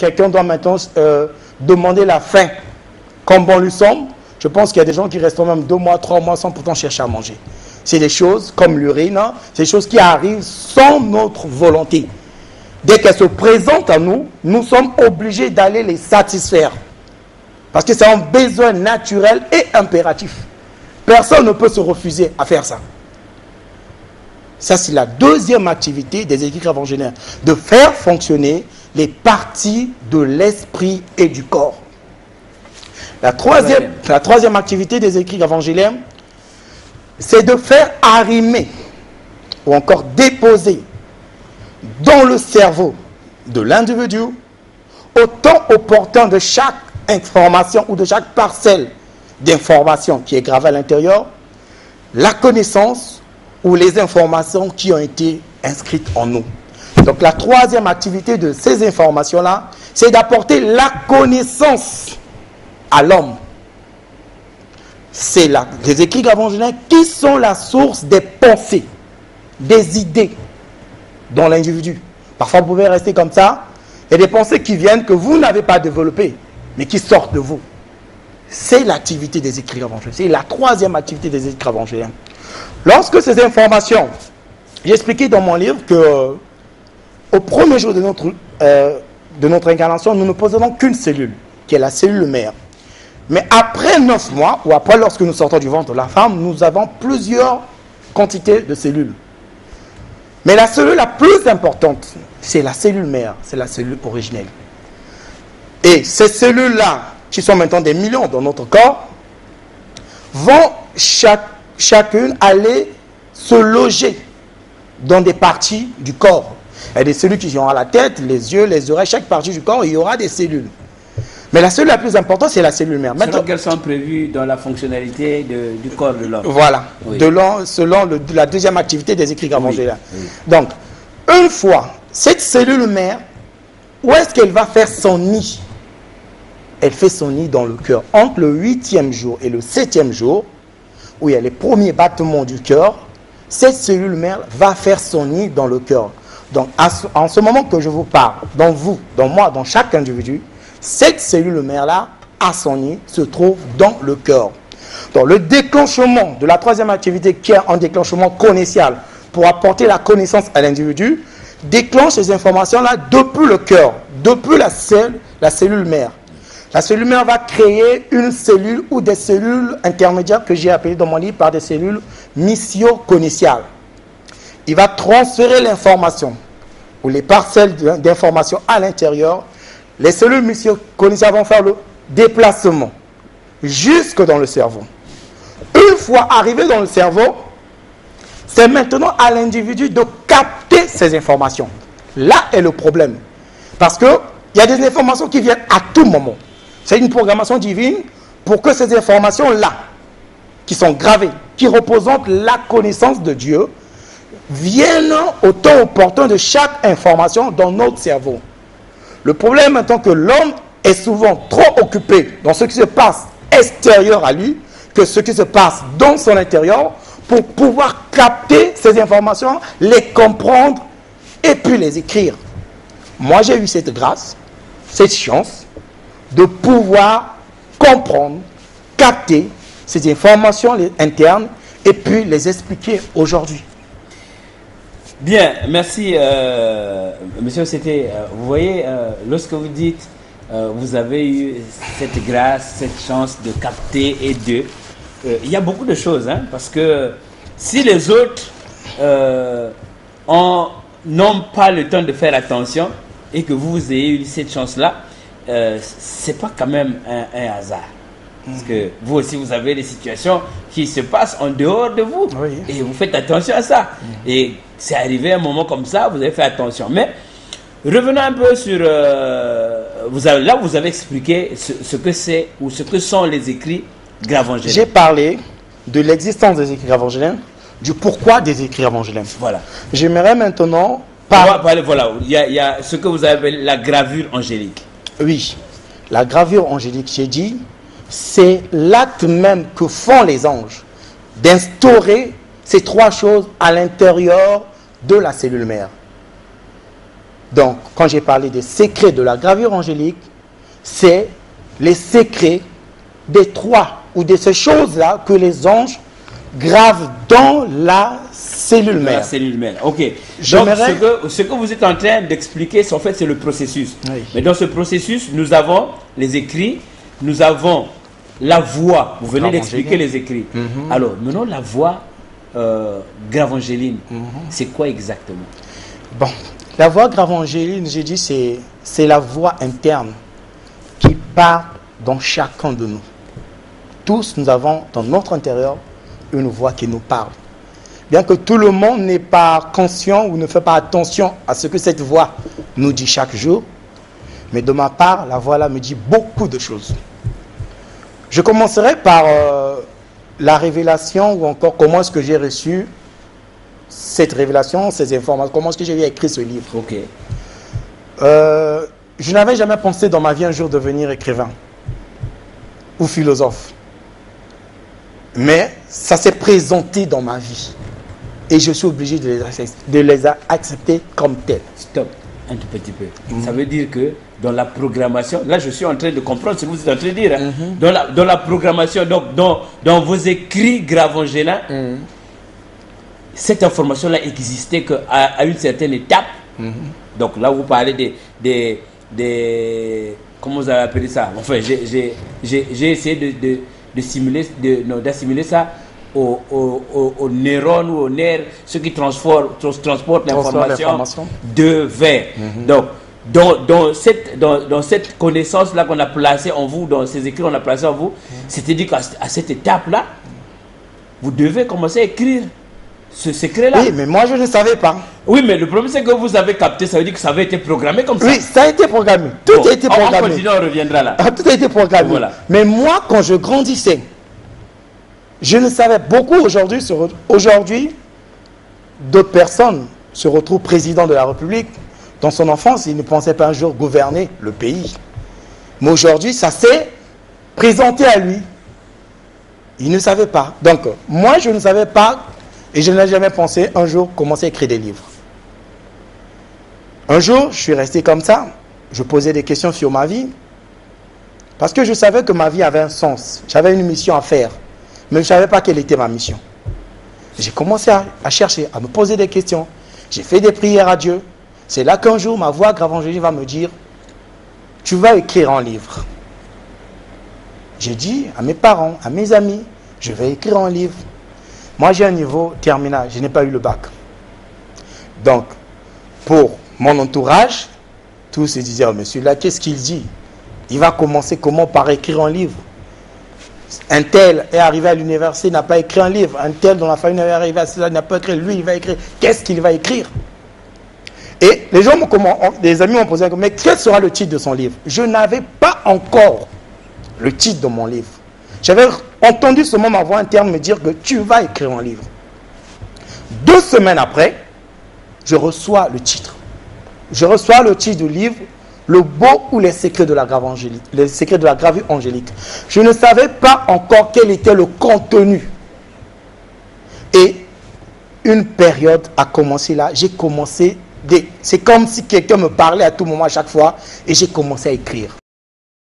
quelqu'un doit maintenant demander la faim comme bon lui semble, je pense qu'il y a des gens qui restent même 2 mois, 3 mois sans pourtant chercher à manger. C'est des choses comme l'urine, hein, c'est des choses qui arrivent sans notre volonté. Dès qu'elles se présentent à nous, nous sommes obligés d'aller les satisfaire. Parce que c'est un besoin naturel et impératif. Personne ne peut se refuser à faire ça. Ça, c'est la deuxième activité des écrits évangéliens, de faire fonctionner les parties de l'esprit et du corps. La troisième activité des écrits évangéliens, c'est de faire arrimer ou encore déposer dans le cerveau de l'individu, autant opportun de chaque information ou de chaque parcelle d'information qui est gravée à l'intérieur, la connaissance ou les informations qui ont été inscrites en nous. Donc la troisième activité de ces informations-là, c'est d'apporter la connaissance à l'homme. C'est là les écrits évangéliens qui sont la source des pensées, des idées dans l'individu. Parfois vous pouvez rester comme ça, et des pensées qui viennent que vous n'avez pas développées, mais qui sortent de vous. C'est l'activité des écrits évangéliens. C'est la troisième activité des écrits évangéliens. Lorsque ces informations, j'ai expliqué dans mon livre que au premier jour de notre incarnation, nous ne possédons qu'une cellule, qui est la cellule mère. Mais après 9 mois, ou après lorsque nous sortons du ventre de la femme, nous avons plusieurs quantités de cellules. Mais la cellule la plus importante, c'est la cellule mère, c'est la cellule originelle. Et ces cellules-là, qui sont maintenant des millions dans notre corps, vont chacune aller se loger dans des parties du corps. Il y a des cellules qui sont à la tête, les yeux, les oreilles, chaque partie du corps, il y aura des cellules. Mais la cellule la plus importante, c'est la cellule mère. Selon qu'elles sont prévues dans la fonctionnalité du corps de l'homme. Voilà, oui. selon la deuxième activité des écrits évangéliens. Oui. Donc, une fois, cette cellule mère, où est-ce qu'elle va faire son nid? Elle fait son nid dans le cœur. Entre le 8e jour et le 7e jour, où il y a les premiers battements du cœur, cette cellule mère va faire son nid dans le cœur. Donc, en ce moment que je vous parle, dans vous, dans moi, dans chaque individu, cette cellule mère-là, à son nid, se trouve dans le cœur. Donc, le déclenchement de la troisième activité, qui est un déclenchement connaissial, pour apporter la connaissance à l'individu, déclenche ces informations-là depuis le cœur, depuis la cellule mère. La cellule mère va créer une cellule ou des cellules intermédiaires que j'ai appelées dans mon livre par des cellules missio-connaissiales. Il va transférer l'information ou les parcelles d'information à l'intérieur. Les cellules missio-connaissiales vont faire le déplacement jusque dans le cerveau. Une fois arrivé dans le cerveau, c'est maintenant à l'individu de capter ces informations. Là est le problème. Parce qu'il y a des informations qui viennent à tout moment. C'est une programmation divine pour que ces informations-là, qui sont gravées, qui représentent la connaissance de Dieu, viennent au temps opportun de chaque information dans notre cerveau. Le problème étant que l'homme est souvent trop occupé dans ce qui se passe extérieur à lui que ce qui se passe dans son intérieur pour pouvoir capter ces informations, les comprendre et puis les écrire. Moi, j'ai eu cette grâce, cette chance de pouvoir comprendre, capter ces informations internes et puis les expliquer aujourd'hui. Bien, merci monsieur C'était. Vous voyez, lorsque vous dites vous avez eu cette grâce, cette chance de capter et de... il y a beaucoup de choses, hein, parce que si les autres n'ont pas le temps de faire attention et que vous ayez eu cette chance-là, c'est pas quand même un hasard. Parce que vous aussi, vous avez des situations qui se passent en dehors de vous. Oui. Et vous faites attention à ça. Et c'est arrivé à un moment comme ça, vous avez fait attention. Mais revenons un peu sur... là, vous avez expliqué ce que c'est ou ce que sont les écrits gravangéliens. J'ai parlé de l'existence des écrits gravangéliens, du pourquoi des écrits gravangéliens. Voilà. J'aimerais maintenant... Voilà, il y a ce que vous appelez la gravure angélique. Oui, la gravure angélique, j'ai dit, c'est l'acte même que font les anges d'instaurer ces trois choses à l'intérieur de la cellule mère. Donc, quand j'ai parlé des secrets de la gravure angélique, c'est les secrets des trois ou de ces choses-là que les anges gravent dans la cellule mère. La cellule mère, ok. Donc, ce que vous êtes en train d'expliquer, en fait, c'est le processus. Oui. Mais dans ce processus, nous avons les écrits, nous avons la voix. Vous venez d'expliquer les écrits. Alors, maintenant, la voix gravangéline, c'est quoi exactement? Bon, la voix gravangéline, j'ai dit, c'est la voix interne qui part dans chacun de nous. Tous, nous avons dans notre intérieur une voix qui nous parle. Bien que tout le monde n'est pas conscient ou ne fait pas attention à ce que cette voix nous dit chaque jour, mais de ma part, la voix là me dit beaucoup de choses. Je commencerai par la révélation ou encore comment est-ce que j'ai reçu cette révélation, ces informations, comment est-ce que j'ai écrit ce livre. Ok. Je n'avais jamais pensé dans ma vie un jour devenir écrivain ou philosophe. Mais ça s'est présenté dans ma vie. Et je suis obligé de les accepter comme tels. Stop, un tout petit peu. Ça veut dire que dans la programmation, là je suis en train de comprendre ce que vous êtes en train de dire. Hein. Dans la programmation, donc dans vos écrits gravangélins, cette information-là existait qu'à une certaine étape. Donc là vous parlez des comment vous avez appelé ça? Enfin, j'ai essayé d'assimiler ça aux neurones ou aux nerfs, ceux qui transportent l'information de vers. Donc, dans cette connaissance-là qu'on a placée en vous, dans ces écrits qu'on a placés en vous, c'est-à-dire qu'à cette étape-là, vous devez commencer à écrire ce secret-là. Oui, mais moi je ne savais pas. Oui, mais le problème c'est que vous avez capté, ça veut dire que ça avait été programmé comme ça. Oui, ça a été programmé. Tout a été programmé. On continue, on reviendra là. Tout a été programmé. Voilà. Mais moi, quand je grandissais, je ne savais beaucoup aujourd'hui, d'autres personnes se retrouvent président de la République. Dans son enfance, il ne pensait pas un jour gouverner le pays. Mais aujourd'hui, ça s'est présenté à lui. Il ne savait pas. Donc, moi, je ne savais pas et je n'ai jamais pensé un jour commencer à écrire des livres. Un jour, je suis resté comme ça. Je posais des questions sur ma vie. Parce que je savais que ma vie avait un sens. J'avais une mission à faire. Mais je ne savais pas quelle était ma mission. J'ai commencé à chercher, à me poser des questions. J'ai fait des prières à Dieu. C'est là qu'un jour, ma voix gravangélique va me dire, tu vas écrire un livre. J'ai dit à mes parents, à mes amis, je vais écrire un livre. Moi, j'ai un niveau terminal, je n'ai pas eu le bac. Donc, pour mon entourage, tous se disaient, oh, monsieur là, qu'est-ce qu'il dit? Il va commencer comment? Par écrire un livre. Un tel est arrivé à l'université, n'a pas écrit un livre. Un tel dans la famille est arrivé à cela, n'a pas écrit. Lui, il va écrire. Qu'est-ce qu'il va écrire? Et les gens des amis m'ont posé la question, mais quel sera le titre de son livre? Je n'avais pas encore le titre de mon livre. J'avais entendu seulement ma voix interne me dire que tu vas écrire un livre. 2 semaines après, je reçois le titre. Je reçois le titre du livre, Le beau ou les secrets de la gravure angélique. Les secrets de la gravure angélique. Je ne savais pas encore quel était le contenu. Et une période a commencé là. J'ai commencé, c'est comme si quelqu'un me parlait à tout moment, à chaque fois, et j'ai commencé à écrire.